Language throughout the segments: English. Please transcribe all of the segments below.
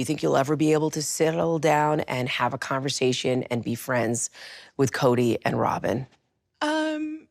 Do you think you'll ever be able to settle down and have a conversation and be friends with Cody and Robyn? The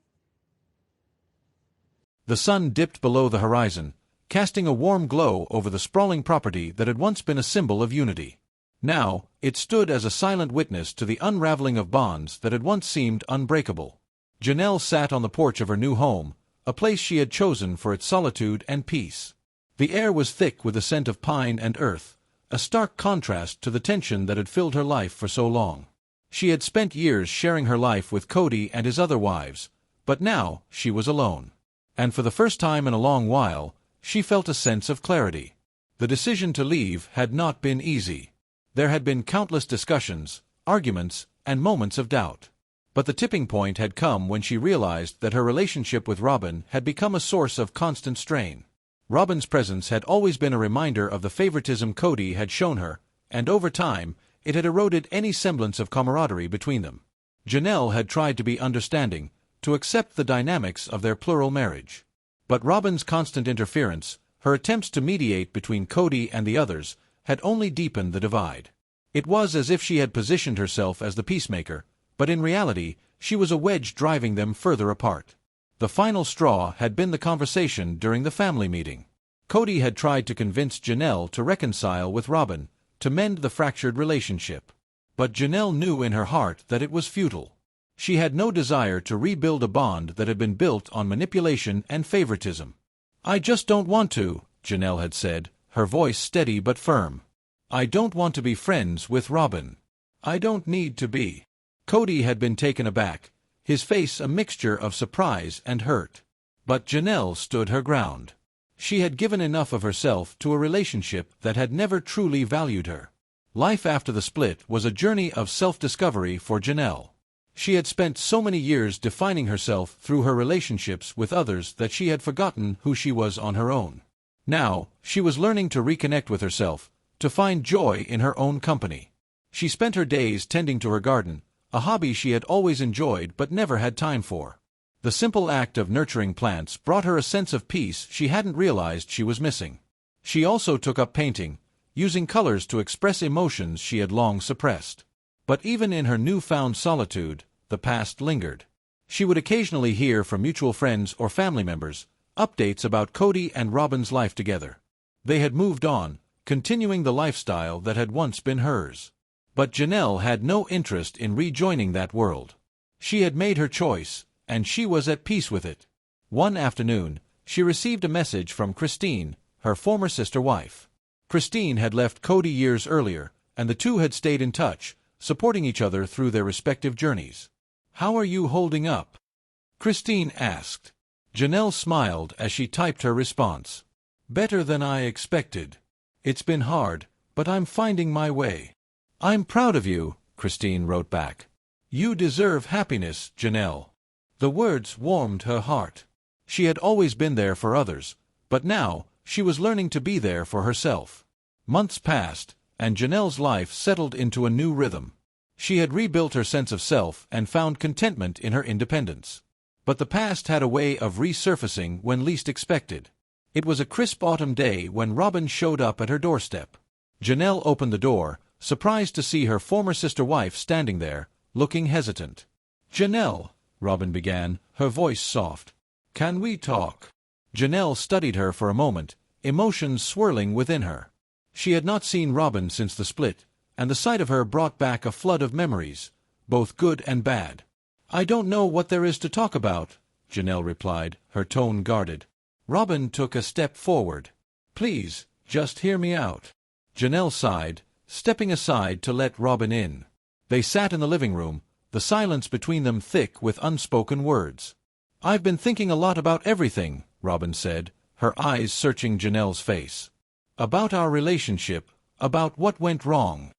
sun dipped below the horizon, casting a warm glow over the sprawling property that had once been a symbol of unity. Now, it stood as a silent witness to the unraveling of bonds that had once seemed unbreakable. Janelle sat on the porch of her new home, a place she had chosen for its solitude and peace. The air was thick with the scent of pine and earth, a stark contrast to the tension that had filled her life for so long. She had spent years sharing her life with Cody and his other wives, but now she was alone. And for the first time in a long while, she felt a sense of clarity. The decision to leave had not been easy. There had been countless discussions, arguments, and moments of doubt. But the tipping point had come when she realized that her relationship with Robyn had become a source of constant strain. Robyn's presence had always been a reminder of the favoritism Cody had shown her, and over time, it had eroded any semblance of camaraderie between them. Janelle had tried to be understanding, to accept the dynamics of their plural marriage. But Robyn's constant interference, her attempts to mediate between Cody and the others, had only deepened the divide. It was as if she had positioned herself as the peacemaker, but in reality, she was a wedge driving them further apart. The final straw had been the conversation during the family meeting. Cody had tried to convince Janelle to reconcile with Robyn, to mend the fractured relationship. But Janelle knew in her heart that it was futile. She had no desire to rebuild a bond that had been built on manipulation and favoritism. "I just don't want to," Janelle had said, her voice steady but firm. "I don't want to be friends with Robyn. I don't need to be." Cody had been taken aback, his face a mixture of surprise and hurt. But Janelle stood her ground. She had given enough of herself to a relationship that had never truly valued her. Life after the split was a journey of self-discovery for Janelle. She had spent so many years defining herself through her relationships with others that she had forgotten who she was on her own. Now, she was learning to reconnect with herself, to find joy in her own company. She spent her days tending to her garden, a hobby she had always enjoyed but never had time for. The simple act of nurturing plants brought her a sense of peace she hadn't realized she was missing. She also took up painting, using colors to express emotions she had long suppressed. But even in her newfound solitude, the past lingered. She would occasionally hear from mutual friends or family members updates about Cody and Robyn's life together. They had moved on, continuing the lifestyle that had once been hers. But Janelle had no interest in rejoining that world. She had made her choice, and she was at peace with it. One afternoon, she received a message from Christine, her former sister-wife. Christine had left Cody years earlier, and the two had stayed in touch, supporting each other through their respective journeys. "How are you holding up?" Christine asked. Janelle smiled as she typed her response. "Better than I expected. It's been hard, but I'm finding my way." "I'm proud of you," Christine wrote back. "You deserve happiness, Janelle." The words warmed her heart. She had always been there for others, but now she was learning to be there for herself. Months passed, and Janelle's life settled into a new rhythm. She had rebuilt her sense of self and found contentment in her independence. But the past had a way of resurfacing when least expected. It was a crisp autumn day when Robyn showed up at her doorstep. Janelle opened the door, surprised to see her former sister-wife standing there, looking hesitant. "Janelle," Robyn began, her voice soft. "Can we talk?" Janelle studied her for a moment, emotions swirling within her. She had not seen Robyn since the split, and the sight of her brought back a flood of memories, both good and bad. "I don't know what there is to talk about," Janelle replied, her tone guarded. Robyn took a step forward. "Please, just hear me out." Janelle sighed, stepping aside to let Robyn in. They sat in the living room, the silence between them thick with unspoken words. "I've been thinking a lot about everything," Robyn said, her eyes searching Janelle's face. "About our relationship, about what went wrong."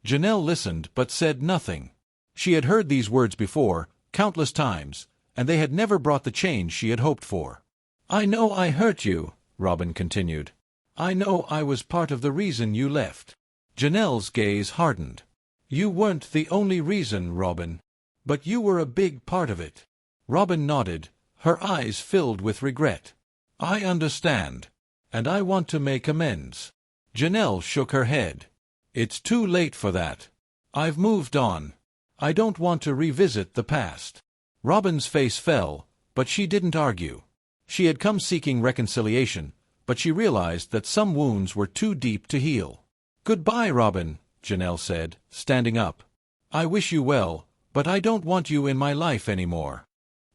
Janelle listened but said nothing. She had heard these words before, countless times, and they had never brought the change she had hoped for. "I know I hurt you," Robyn continued. "I know I was part of the reason you left." Janelle's gaze hardened. "You weren't the only reason, Robyn. But you were a big part of it." Robyn nodded, her eyes filled with regret. "I understand. And I want to make amends." Janelle shook her head. It's too late for that. I've moved on. I don't want to revisit the past. Robyn's face fell, but she didn't argue. She had come seeking reconciliation, but she realized that some wounds were too deep to heal. Goodbye, Robyn, Janelle said, standing up. I wish you well, but I don't want you in my life anymore.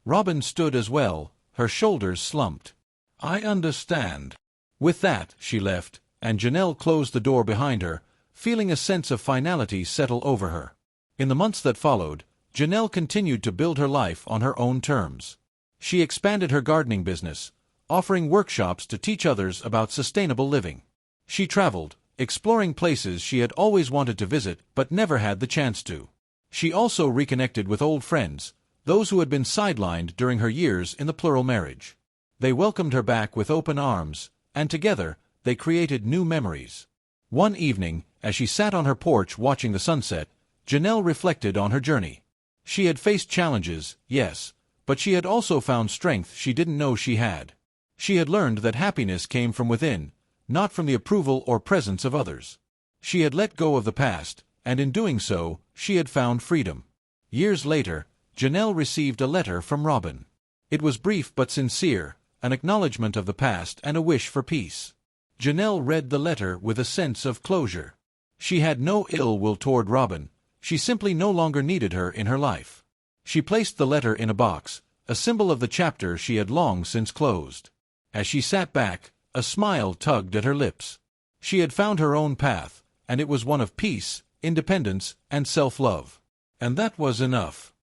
Robyn stood as well, her shoulders slumped. I understand. With that, she left, and Janelle closed the door behind her, feeling a sense of finality settle over her. In the months that followed, Janelle continued to build her life on her own terms. She expanded her gardening business, offering workshops to teach others about sustainable living. She traveled, exploring places she had always wanted to visit but never had the chance to. She also reconnected with old friends, those who had been sidelined during her years in the plural marriage. They welcomed her back with open arms, and together, they created new memories. One evening, as she sat on her porch watching the sunset, Janelle reflected on her journey. She had faced challenges, yes, but she had also found strength she didn't know she had. She had learned that happiness came from within, not from the approval or presence of others. She had let go of the past, and in doing so, she had found freedom. Years later, Janelle received a letter from Robyn. It was brief but sincere, an acknowledgement of the past and a wish for peace. Janelle read the letter with a sense of closure. She had no ill will toward Robyn, she simply no longer needed her in her life. She placed the letter in a box, a symbol of the chapter she had long since closed. As she sat back, a smile tugged at her lips. She had found her own path, and it was one of peace, independence, and self-love. And that was enough.